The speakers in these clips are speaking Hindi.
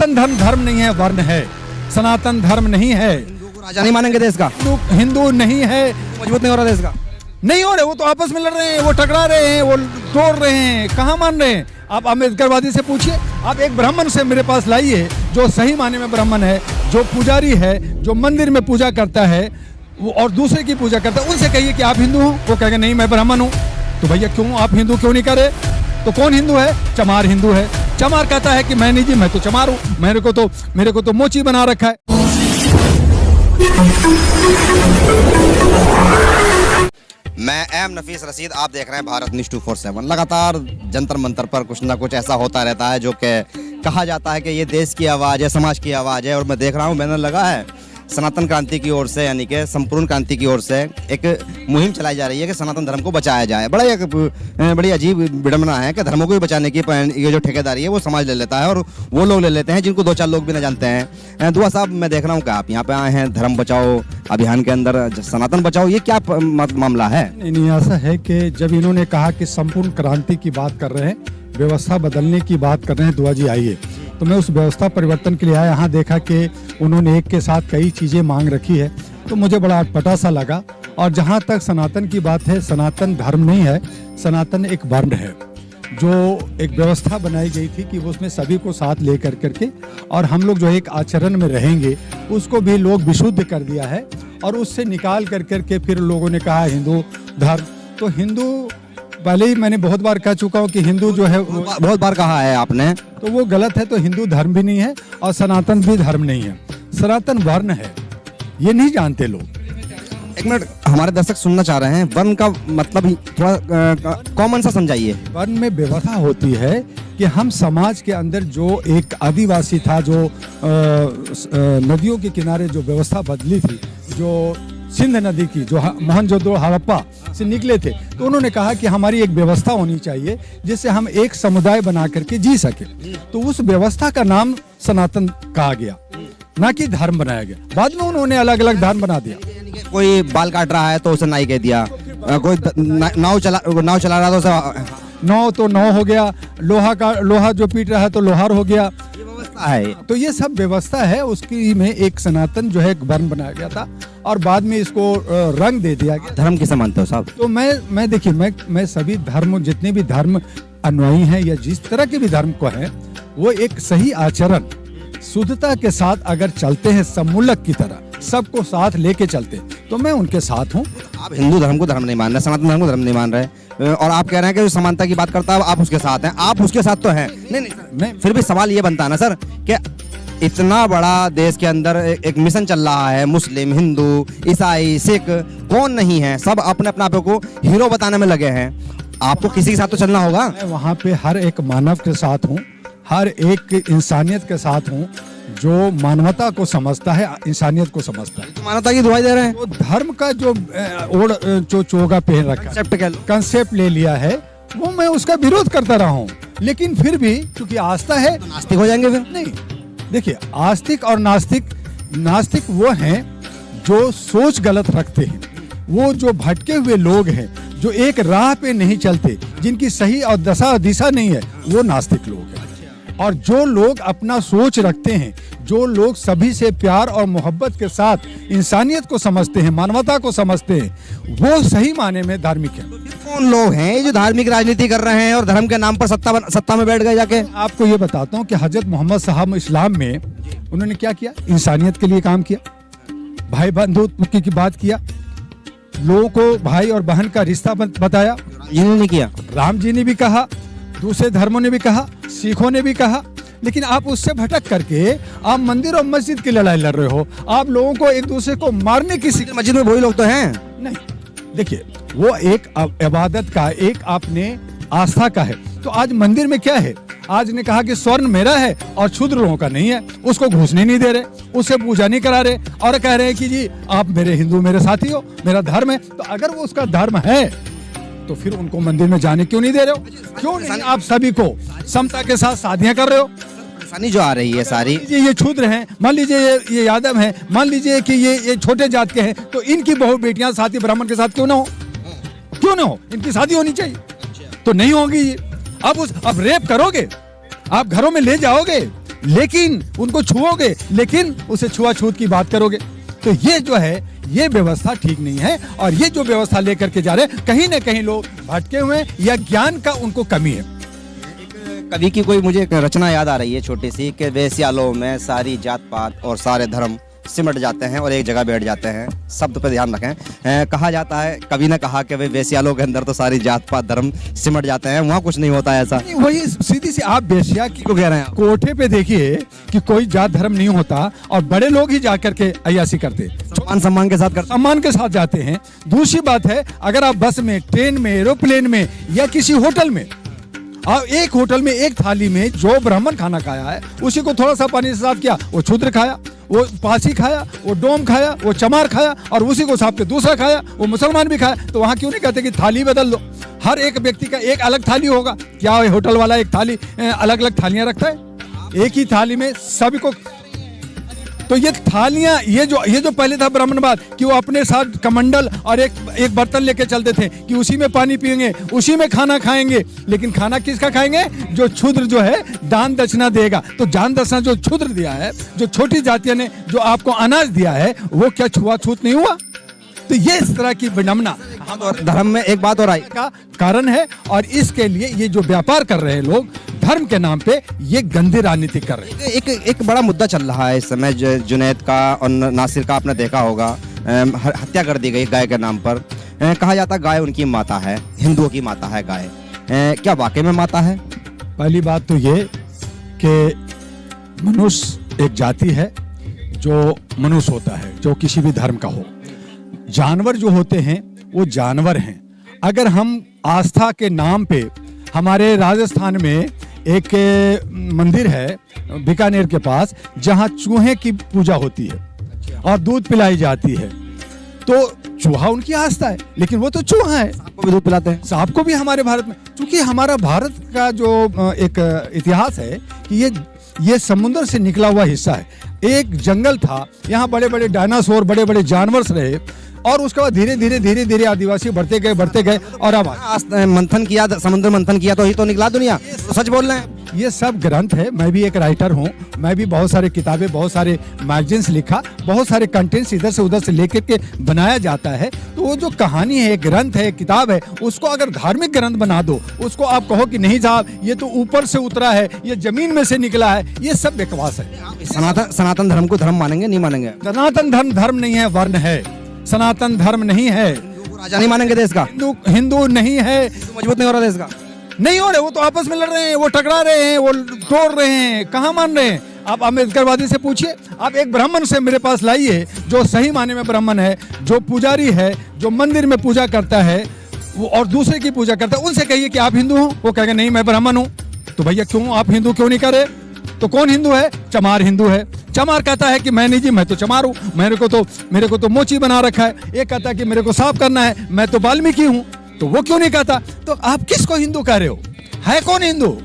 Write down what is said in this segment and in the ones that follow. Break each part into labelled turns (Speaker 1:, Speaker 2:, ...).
Speaker 1: सनातन धर्म धर्म नहीं है, वर्ण है। सनातन धर्म नहीं है।
Speaker 2: हिंदू को राजा नहीं मानेंगे देश का?
Speaker 1: हिंदू नहीं है,
Speaker 2: मजबूत नहीं हो रहा देश का?
Speaker 1: नहीं हो रहे, वो तो आपस में लड़ रहे हैं, वो टकरा रहे हैं, वो तोड़ रहे हैं, कहाँ मान रहे हैं? आप अम्बेडकरवादी से पूछिए, आप एक ब्राह्मण से मेरे पास लाइए जो सही माने में ब्राह्मण है, जो पुजारी है, जो मंदिर में पूजा करता है वो और दूसरे की पूजा करता है, उनसे कहिए कि आप हिंदू हो, वो कहेंगे नहीं मैं ब्राह्मण हूँ। तो भैया क्यों आप हिंदू क्यों नहीं करे? तो कौन हिंदू है? चमार हिंदू है। चमार कहता है कि मैं नहीं जी, मैं तो चमार हूँ, मेरे को तो मोची बना रखा है।
Speaker 2: मैं एम नफीस रशीद, आप देख रहे हैं भारत न्यूज़ 24/7। लगातार जंतर मंतर पर कुछ ना कुछ ऐसा होता रहता है जो कि कहा जाता है कि ये देश की आवाज़ है, समाज की आवाज़ है। और मैं देख रहा हूँ बैनर लगा है सनातन क्रांति की ओर से, यानी कि संपूर्ण क्रांति की ओर से एक मुहिम चलाई जा रही है कि सनातन धर्म को बचाया जाए। बड़ी अजीब विडंबना है कि धर्मों को भी बचाने की ये जो ठेकेदारी है वो समाज ले लेता है और वो लोग ले लेते हैं जिनको 2-4 लोग भी ना जानते हैं। दुआ साहब, मैं देख रहा हूँ कि आप यहाँ पे आए हैं धर्म बचाओ अभियान के अंदर, सनातन बचाओ, ये क्या मामला है?
Speaker 1: नहीं, ऐसा है कि जब इन्होंने कहा कि संपूर्ण क्रांति की बात कर रहे हैं, व्यवस्था बदलने की बात कर रहे हैं, दुआ जी आइए, तो मैं उस व्यवस्था परिवर्तन के लिए आया। यहाँ देखा कि उन्होंने एक के साथ कई चीज़ें मांग रखी है, तो मुझे बड़ा अटपटा सा लगा। और जहाँ तक सनातन की बात है, सनातन धर्म नहीं है, सनातन एक वर्ण है, जो एक व्यवस्था बनाई गई थी कि उसमें सभी को साथ ले करके और हम लोग जो एक आचरण में रहेंगे उसको भी लोग विशुद्ध कर दिया है। और उससे निकाल करके फिर लोगों ने कहा हिंदू धर्म। तो हिंदू पहले ही मैंने बहुत बार कह चुका हूँ कि हिंदू जो है,
Speaker 2: बहुत बार कहा है आपने,
Speaker 1: तो वो गलत है। तो हिंदू धर्म भी नहीं है और सनातन भी धर्म नहीं है, सनातन वर्ण है। ये नहीं जानते लोग।
Speaker 2: एक मिनट, हमारे दर्शक सुनना चाह रहे हैं, वर्ण का मतलब ही थोड़ा कॉमन सा समझाइए।
Speaker 1: वर्ण में व्यवस्था होती है कि हम समाज के अंदर जो एक आदिवासी था, जो नदियों के किनारे जो व्यवस्था बदली थी, जो सिंध नदी की, जो मोहनजोदड़ो हड़प्पा से निकले थे, तो उन्होंने कहा कि हमारी एक व्यवस्था होनी चाहिए जिससे हम एक समुदाय बना करके जी सके। तो उस व्यवस्था का नाम सनातन कहा गया, ना कि धर्म बनाया गया। बाद में उन्होंने अलग अलग धर्म बना दिया।
Speaker 2: कोई बाल काट रहा है तो उसे नाई कह दिया, कोई नाव चला रहा तो उसे
Speaker 1: नौ तो नौ हो गया, लोहा जो पीट रहा है तो लोहार हो गया।
Speaker 2: है
Speaker 1: तो ये सब व्यवस्था है, उसकी में एक सनातन जो है एक वर्ण बनाया गया था और बाद में इसको रंग दे दिया गया।
Speaker 2: धर्म किसे मानते हो साहब?
Speaker 1: तो मैं देखिए, मैं सभी धर्म, जितने भी धर्म अनुयायी हैं या जिस तरह के भी धर्म को है, वो एक सही आचरण शुद्धता के साथ अगर चलते हैं, सम्मूलक की तरह सबको साथ लेके चलते, तो मैं उनके साथ हूँ।
Speaker 2: आप हिंदू धर्म को धर्म नहीं मान रहे, सनातन धर्म को धर्म नहीं मान रहे, और आप कह रहे हैं कि जो समानता की बात करता है आप उसके साथ हैं। आप उसके साथ तो हैं। नहीं मैं फिर भी सवाल ये बनता है ना सर कि इतना बड़ा देश के अंदर एक मिशन चल रहा है, मुस्लिम, हिंदू, ईसाई, सिख, कौन नहीं है, सब अपने अपने आप को हीरो बताने में लगे हैं। आपको किसी के साथ तो चलना होगा।
Speaker 1: मैं वहाँ पे हर एक मानव के साथ हूँ, हर एक इंसानियत के साथ हूँ, जो मानवता को समझता है, इंसानियत को समझता है।
Speaker 2: तो मानवता की दुहाई दे रहे हैं।
Speaker 1: तो धर्म का जो चोगा पहन रखा है, कंसेप्ट ले लिया है, वो मैं उसका विरोध करता रहा हूँ। लेकिन फिर भी क्योंकि आस्था है,
Speaker 2: नास्तिक हो जाएंगे फिर?
Speaker 1: नहीं, देखिए, आस्तिक और नास्तिक वो हैं जो सोच गलत रखते हैं, वो जो भटके हुए लोग हैं, जो एक राह पे नहीं चलते, जिनकी सही और दिशा नहीं है, वो नास्तिक लोग हैं। और जो लोग अपना सोच रखते हैं, जो लोग सभी से प्यार और मोहब्बत के साथ इंसानियत को समझते हैं, मानवता को समझते हैं, वो सही माने में धार्मिक है।
Speaker 2: कौन लोग हैं जो धार्मिक राजनीति कर रहे हैं और धर्म के नाम पर सत्ता में बैठ गए जाके?
Speaker 1: आपको ये बताता हूँ कि हजरत मोहम्मद साहब इस्लाम में उन्होंने क्या किया? इंसानियत के लिए काम किया, भाई बंधुत्व की बात किया, लोगों को भाई और बहन का रिश्ता बताया।
Speaker 2: इन्होंने किया,
Speaker 1: राम जी ने भी कहा, दूसरे धर्मों ने भी कहा, सिखों ने भी कहा। लेकिन आप उससे भटक करके आप मंदिर और मस्जिद की लड़ाई लड़ रहे हो। आप लोगों को एक दूसरे को मारने की,
Speaker 2: मस्जिद में वही लोग तो हैं।
Speaker 1: नहीं, देखिए, वो एक इबादत का, एक आपने आस्था का है। तो आज मंदिर में क्या है? आज ने कहा कि स्वर्ण मेरा है और क्षुद्र लोगों का नहीं है, उसको घुसने नहीं दे रहे, उससे पूजा नहीं करा रहे और कह रहे हैं कि जी आप मेरे हिंदू, मेरे साथी हो, मेरा धर्म है। तो अगर वो उसका धर्म है तो फिर उनको मंदिर में जाने क्यों नहीं दे रहे हो? क्यों नहीं आप सभी को समता के साथ शादियां कर रहे हो?
Speaker 2: परेशानी जो आ रही है सारी,
Speaker 1: ये क्षुद्र हैं, मान लीजिए ये यादव हैं, मान लीजिए कि ये छोटे जात के हैं, तो इनकी बहु बेटियां साथी ब्राह्मण के साथ क्यों ना हो? क्यों ना हो? इनकी शादी होनी चाहिए। तो नहीं होगी ये। अब रेप करोगे, आप घरों में ले जाओगे, लेकिन उनको छुओगे, लेकिन उसे छुआछूत की बात करोगे। तो ये जो है, ये व्यवस्था ठीक नहीं है। और ये जो व्यवस्था लेकर के जा रहे हैं, कहीं ना कहीं लोग भटके हुए हैं या ज्ञान का उनको कमी है।
Speaker 2: कवि की कोई मुझे एक रचना याद आ रही है छोटी सी, कि वेश्यालों में सारी जात पात और सारे धर्म सिमट जाते हैं और एक जगह बैठ जाते हैं। शब्द पे ध्यान रखें। कहा जाता है, कवि ने कहा कि वे वेश्यालों के अंदर तो सारी जात पात धर्म सिमट जाते हैं, वहाँ कुछ नहीं होता है ऐसा।
Speaker 1: वही सीधी सी आप वेश्या की
Speaker 2: क्यों कह रहे हैं आप?
Speaker 1: कोठे पे देखिए कि कोई जात धर्म नहीं होता और बड़े लोग ही जाकर के अय्यासी करते,
Speaker 2: सम्मान के साथ करते,
Speaker 1: सम्मान के साथ जाते हैं। दूसरी बात है, अगर आप बस में, ट्रेन में, एरोप्लेन में या किसी होटल में, और एक होटल में एक थाली में जो ब्राह्मण खाना खाया है उसी को थोड़ा सा पानी से साफ किया, वो शूद्र खाया, वो पासी खाया, वो डोम खाया, वो चमार खाया, और उसी को साफ के दूसरा खाया, वो मुसलमान भी खाया। तो वहाँ क्यों नहीं कहते कि थाली बदल दो? हर एक व्यक्ति का एक अलग थाली होगा। क्या होटल वाला एक थाली अलग अलग थालियां रखता है? एक ही थाली में सभी को। तो ये थालियां, ये जो पहले था ब्राह्मणवाद, कि वो अपने साथ कमंडल और एक बर्तन लेके चलते थे कि उसी में पानी पिएंगे, उसी में खाना खाएंगे। लेकिन खाना किसका खाएंगे? जो क्षुद्र जो है दान दक्षिणा देगा। तो दान दक्षिणा जो क्षुद्र दिया है, जो छोटी जातियों ने जो आपको अनाज दिया है, वो क्या छुआछूत नहीं हुआ? तो ये इस तरह की विडंबना
Speaker 2: धर्म में एक बात और आई
Speaker 1: का कारण है। और इसके लिए ये जो व्यापार कर रहे हैं लोग धर्म के नाम पे, ये गंदी राजनीति कर रहे हैं।
Speaker 2: एक बड़ा मुद्दा चल रहा है इस समय, जुनैद का और नासिर का आपने देखा होगा। हत्या कर दी गई गाय के नाम पर। कहा जाता गाय उनकी माता है, हिंदुओं की माता है गाय। क्या वाकई में माता है?
Speaker 1: पहली बात तो ये कि मनुष्य एक जाति है जो मनुष्य होता है, जो किसी भी धर्म का हो। जानवर जो होते हैं वो जानवर हैं। अगर हम आस्था के नाम पे, हमारे राजस्थान में एक मंदिर है बीकानेर के पास, जहाँ चूहे की पूजा होती है और दूध पिलाई जाती है, तो चूहा उनकी आस्था है, लेकिन वो तो चूहा है।
Speaker 2: सांप को भी दूध पिलाते हैं।
Speaker 1: सांप को भी हमारे भारत में, क्योंकि हमारा भारत का जो एक इतिहास है कि ये समुद्र से निकला हुआ हिस्सा है। एक जंगल था, यहाँ बड़े बड़े डायनासोर, बड़े बड़े जानवर रहे, और उसके बाद धीरे धीरे आदिवासी बढ़ते गए और अब
Speaker 2: मंथन किया, समुद्र मंथन किया तो ही तो निकला दुनिया। तो सच बोल रहे हैं।
Speaker 1: ये सब ग्रंथ है। मैं भी एक राइटर हूँ, मैं भी बहुत सारे किताबें, बहुत सारे मैगजीन्स लिखा, बहुत सारे कंटेंट्स इधर से उधर से लेकर के बनाया जाता है। तो वो जो कहानी है, ग्रंथ है, किताब है, उसको अगर धार्मिक ग्रंथ बना दो, उसको आप कहो कि नहीं साहब ये तो ऊपर से उतरा है, ये जमीन में से निकला है, ये सब बकवास है।
Speaker 2: सनातन धर्म को धर्म मानेंगे? नहीं मानेंगे।
Speaker 1: सनातन धर्म नहीं है, वर्ण है। सनातन धर्म नहीं है।
Speaker 2: राजा नहीं मानेंगे देश का?
Speaker 1: हिंदू नहीं है।
Speaker 2: मजबूत नहीं हो रहा देश का?
Speaker 1: नहीं हो रहे, वो तो आपस में लड़ रहे हैं, वो टकरा रहे हैं, वो तोड़ रहे हैं। कहाँ मान रहे हैं? आप अम्बेडकरवादी से पूछिए, आप एक ब्राह्मण से मेरे पास लाइए जो सही माने में ब्राह्मण है, जो पुजारी है, जो मंदिर में पूजा करता है वो और दूसरे की पूजा करता है, उनसे कहिए कि आप हिंदू हो, वो कहेंगे नहीं मैं ब्राह्मण हूँ। तो भैया क्यों आप हिंदू क्यों नहीं करे? तो कौन हिंदू है? चमार हिंदू है। चमार कहता है कि मैं नहीं जी, मैं तो चमार हूँ, मेरे को तो मोची बना रखा है। एक कहता है कि मेरे को साफ करना है, मैं तो वाल्मीकि हूँ। तो वो क्यों नहीं कहता? तो आप किसको हिंदू कह रहे हो? है कौन हिंदू?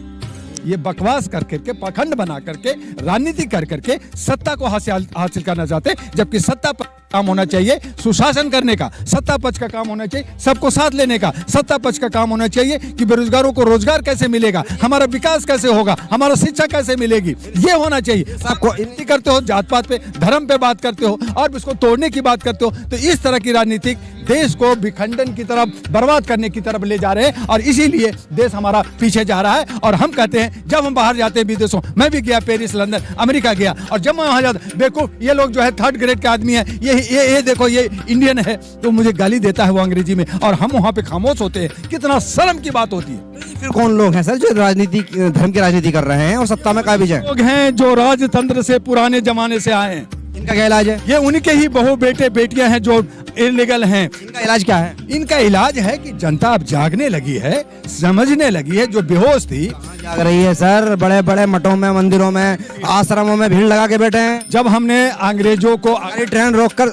Speaker 1: ये बकवास कर करके, पाखंड बना करके, राजनीति कर करके सत्ता को हासिल करना चाहते, जबकि सत्ता पर काम होना चाहिए सुशासन करने का, सत्ता पक्ष का काम होना चाहिए सबको साथ लेने का, सत्ता पक्ष का काम होना चाहिए कि बेरोजगारों को रोजगार कैसे मिलेगा, हमारा विकास कैसे होगा, हमारा शिक्षा कैसे मिलेगी, ये होना चाहिए। आपको इतनी करते हो जात पात पे, धर्म पे बात करते हो और इसको तोड़ने की बात करते हो। तो इस तरह की राजनीति देश को विखंडन की तरफ, बर्बाद करने की तरफ ले जा रहे हैं और इसीलिए देश हमारा पीछे जा रहा है। और हम कहते हैं जब हम बाहर जाते हैं विदेशों, मैं भी गया पेरिस, लंदन, अमेरिका गया, और जब मैं वहां जाता बेवकूफ ये लोग जो है 3rd ग्रेड के आदमी है, ये देखो ये इंडियन है, तो मुझे गाली देता है वो अंग्रेजी में, और हम वहां पे खामोश होते हैं। कितना शर्म की बात होती है।
Speaker 2: फिर कौन लोग हैं सर जो राजनीति, धर्म की राजनीति कर रहे हैं और सत्ता में काबिज हैं?
Speaker 1: लोग हैं जो राजतंत्र से, पुराने जमाने से आए हैं।
Speaker 2: इनका क्या इलाज है?
Speaker 1: ये उनके ही बहू बेटे बेटियां हैं जो इलीगल हैं।
Speaker 2: इनका इलाज क्या है?
Speaker 1: इनका इलाज है कि जनता अब जागने लगी है, समझने लगी है। जो बेहोश थी
Speaker 2: जाग रही है सर। बड़े बड़े मठों में, मंदिरों में, आश्रमों में भीड़ लगा के बैठे हैं।
Speaker 1: जब हमने अंग्रेजों को
Speaker 2: ट्रेन रोककर,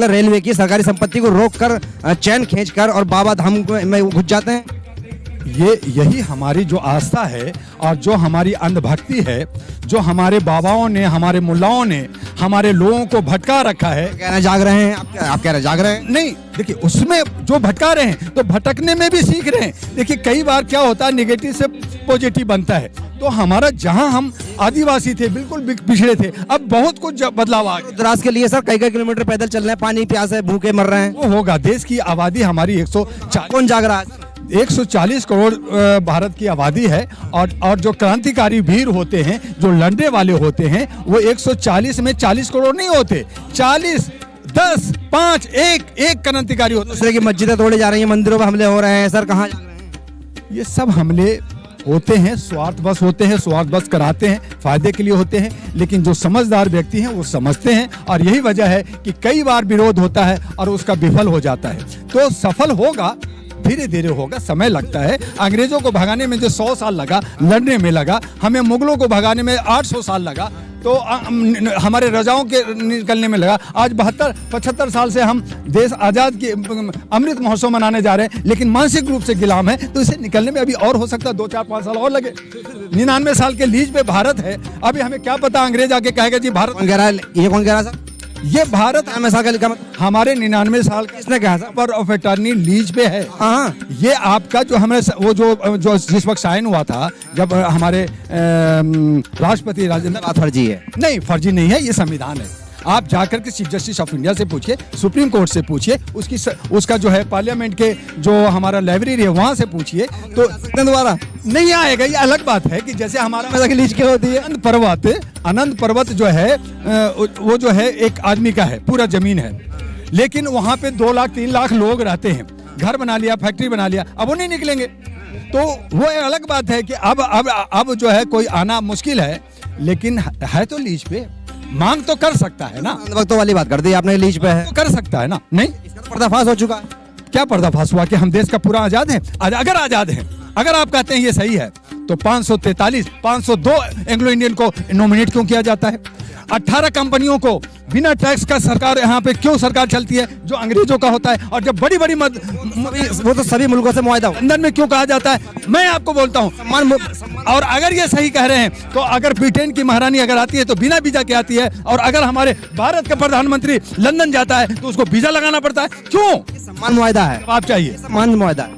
Speaker 2: रेलवे की सरकारी संपत्ति को रोककर, चैन खींचकर और बाबा धाम में घुस जाते हैं।
Speaker 1: यही हमारी जो आस्था है और जो हमारी अंधभक्ति है, जो हमारे बाबाओं ने, हमारे मुल्लाओं ने हमारे लोगों को भटका रखा है।
Speaker 2: कहना जाग रहे हैं आप कह रहे जाग रहे हैं?
Speaker 1: नहीं, देखिए उसमें जो भटका रहे हैं तो भटकने में भी सीख रहे हैं। देखिए कई बार क्या होता है, नेगेटिव से पॉजिटिव बनता है। तो हमारा जहां हम आदिवासी थे, बिल्कुल पिछड़े थे, अब बहुत कुछ बदलाव आ गया।
Speaker 2: द्रास के लिए सर कई किलोमीटर पैदल चल रहे हैं, पानी प्यास है, भूखे मर रहे हैं।
Speaker 1: वो होगा, देश की आबादी हमारी 140,
Speaker 2: कौन जाग रहा है?
Speaker 1: 140 करोड़ भारत की आबादी है और जो क्रांतिकारी वीर होते हैं, जो लड़ने वाले होते हैं, वो 140 में 40 करोड़ नहीं होते, 40, 10, 5, एक क्रांतिकारी होते।
Speaker 2: दूसरे की मस्जिदें तोड़ी जा रही हैं, मंदिरों पर हमले हो रहे हैं, सर कहाँ जा रहे हैं?
Speaker 1: ये सब हमले होते हैं, स्वार्थवश होते हैं, स्वार्थवश कराते हैं, फायदे के लिए होते हैं। लेकिन जो समझदार व्यक्ति हैं वो समझते हैं, और यही वजह है कि कई बार विरोध होता है और उसका विफल हो जाता है। तो सफल होगा, धीरे धीरे होगा, समय लगता है। अंग्रेजों को भगाने में जो 100 साल लगा, लड़ने में लगा, हमें मुगलों को भगाने में 800 साल लगा, तो हमारे रजाओं के निकलने में लगा। आज 72-75 साल से हम देश आज़ाद की अमृत महोत्सव मनाने जा रहे हैं, लेकिन मानसिक रूप से गुलाम है, तो इसे निकलने में अभी और हो सकता है 2-4-5 साल और लगे। 99 साल के लीज पे भारत है, अभी हमें क्या पता अंग्रेज आके कहेगा जी भारत।
Speaker 2: कौन कह रहा है? ये कौन कह रहा है सर?
Speaker 1: ये भारत
Speaker 2: 99 साल का लिखा मत।
Speaker 1: हमारे 99 साल का
Speaker 2: किसने कहा सर?
Speaker 1: पर ऑफ अटर्नी लीज पे है।
Speaker 2: हाँ,
Speaker 1: ये आपका जो हमें वो जो जिस वक्त साइन हुआ था, जब हमारे राष्ट्रपति राजेंद्र,
Speaker 2: बात फर्जी है।
Speaker 1: नहीं फर्जी नहीं है, ये संविधान है। आप जाकर के चीफ जस्टिस ऑफ इंडिया से पूछिए, सुप्रीम कोर्ट से पूछिए, उसका जो है पार्लियामेंट के जो हमारा लाइब्रेरी है वहां से पूछिए, तो
Speaker 2: दोबारा
Speaker 1: नहीं आएगा। ये अलग बात है कि जैसे हमारा
Speaker 2: लीज क्या होती है?
Speaker 1: अनंत पर्वत जो है वो जो है एक आदमी का है, पूरा जमीन है, लेकिन वहां पे 2 लाख 3 लाख लोग रहते हैं, घर बना लिया, फैक्ट्री बना लिया, अब वो नहीं निकलेंगे। तो वो एक अलग बात है कि अब जो है कोई आना मुश्किल है, लेकिन है तो लीज पे, मांग तो कर सकता है ना।
Speaker 2: वक्तों वाली बात कर दी आपने, लीज पे है
Speaker 1: तो कर सकता है ना। नहीं,
Speaker 2: इसका पर्दाफाश हो चुका है।
Speaker 1: क्या पर्दाफाश हुआ कि हम देश का पूरा आजाद है? अगर आजाद है, अगर आप कहते हैं ये सही है, तो 543, 502 एंग्लो इंडियन को नॉमिनेट क्यों किया जाता है? 18 कंपनियों को बिना टैक्स का सरकार यहाँ पे क्यों सरकार चलती है, जो अंग्रेजों का होता है? और जब बड़ी बड़ी
Speaker 2: वो तो सभी मुल्कों से मुआहदा
Speaker 1: लंदन में क्यों कहा जाता है? मैं आपको बोलता हूँ, और अगर ये सही कह रहे हैं तो अगर ब्रिटेन की महारानी अगर आती है तो बिना वीजा के आती है, और अगर हमारे भारत का प्रधानमंत्री लंदन जाता है तो उसको वीजा लगाना पड़ता है, क्यों?
Speaker 2: सम्मान मुआहदा है।
Speaker 1: आप चाहिए
Speaker 2: सम्मान मुआहदा है,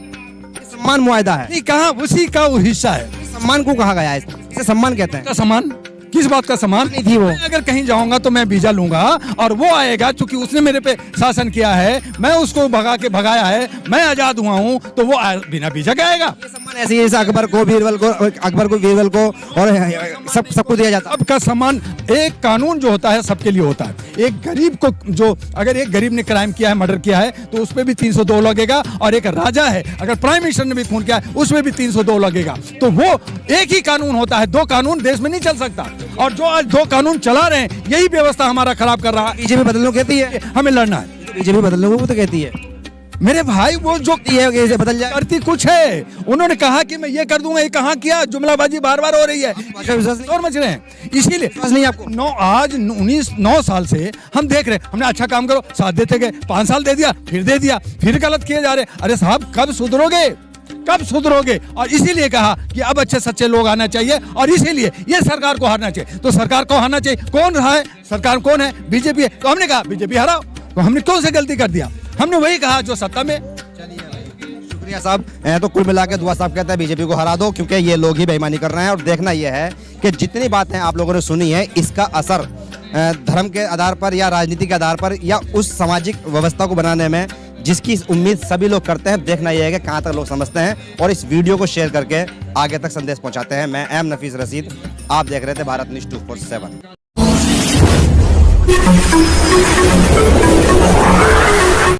Speaker 2: सम्मान मुआहदा है।
Speaker 1: नहीं, कहा उसी का वो हिस्सा है।
Speaker 2: सम्मान को कहा गया है, इसे सम्मान कहते हैं।
Speaker 1: सम्मान किस बात का सम्मान?
Speaker 2: नहीं थी वो।
Speaker 1: मैं अगर कहीं जाऊंगा तो मैं वीजा लूंगा, और वो आएगा क्योंकि उसने मेरे पे शासन किया है, मैं उसको भगाया है, मैं आजाद हुआ हूँ, तो वो बिना वीजा के आएगा।
Speaker 2: ये सम्मान ऐसे ही, जैसे अकबर को बीरबल को और सबको दिया जाता है।
Speaker 1: सबका सम्मान, एक कानून जो होता है सबके लिए होता है। एक गरीब को, जो अगर एक गरीब ने क्राइम किया है, मर्डर किया है, तो उस पर भी 302 लगेगा, और एक राजा है, अगर प्राइम मिनिस्टर ने भी खून किया है, उसमें भी 302 लगेगा। तो वो एक ही कानून होता है, 2 कानून देश में नहीं चल सकता। और जो आज 2 कानून चला रहे हैं, यही व्यवस्था हमारा खराब कर रहा है।
Speaker 2: बीजेपी बदलने कहती है,
Speaker 1: हमें लड़ना है।
Speaker 2: बीजेपी बदलने को तो कहती है
Speaker 1: मेरे भाई, वो जो
Speaker 2: है बदल जाए,
Speaker 1: करती कुछ है। उन्होंने कहा कि मैं ये कर दूंगा, ये कहाँ किया? जुमलाबाजी बार बार हो रही है, और मच रहे हैं। इसीलिए
Speaker 2: नहीं आपको
Speaker 1: 9 साल से हम देख रहे हैं, हमने अच्छा काम करो, साथ देते गए, 5 साल दे दिया, फिर गलत किए जा रहे। अरे साहब, कब सुधरोगे? और इसीलिए कहा कि अब अच्छे सच्चे लोग आना चाहिए, और इसीलिए ये सरकार को हारना चाहिए। तो सरकार को हारना चाहिए, कौन रहा है? सरकार कौन है? बीजेपी है। तो हमने कहा बीजेपी हराओ, तो हमने कौन सी गलती कर दिया? हमने वही कहा जो सत्ता में।
Speaker 2: शुक्रिया साहब। तो कुल मिला के दुआ साहब कहते हैं बीजेपी को हरा दो, क्योंकि ये लोग ही बेईमानी कर रहे हैं। और देखना यह है कि जितनी बातें आप लोगों ने सुनी है, इसका असर धर्म के आधार पर या राजनीति के आधार पर या उस सामाजिक व्यवस्था को बनाने में जिसकी उम्मीद सभी लोग करते हैं, देखना यह है कि कहां तक लोग समझते हैं और इस वीडियो को शेयर करके आगे तक संदेश पहुंचाते हैं। मैं एम नफीस रशीद, आप देख रहे थे भारत न्यूज़ 247।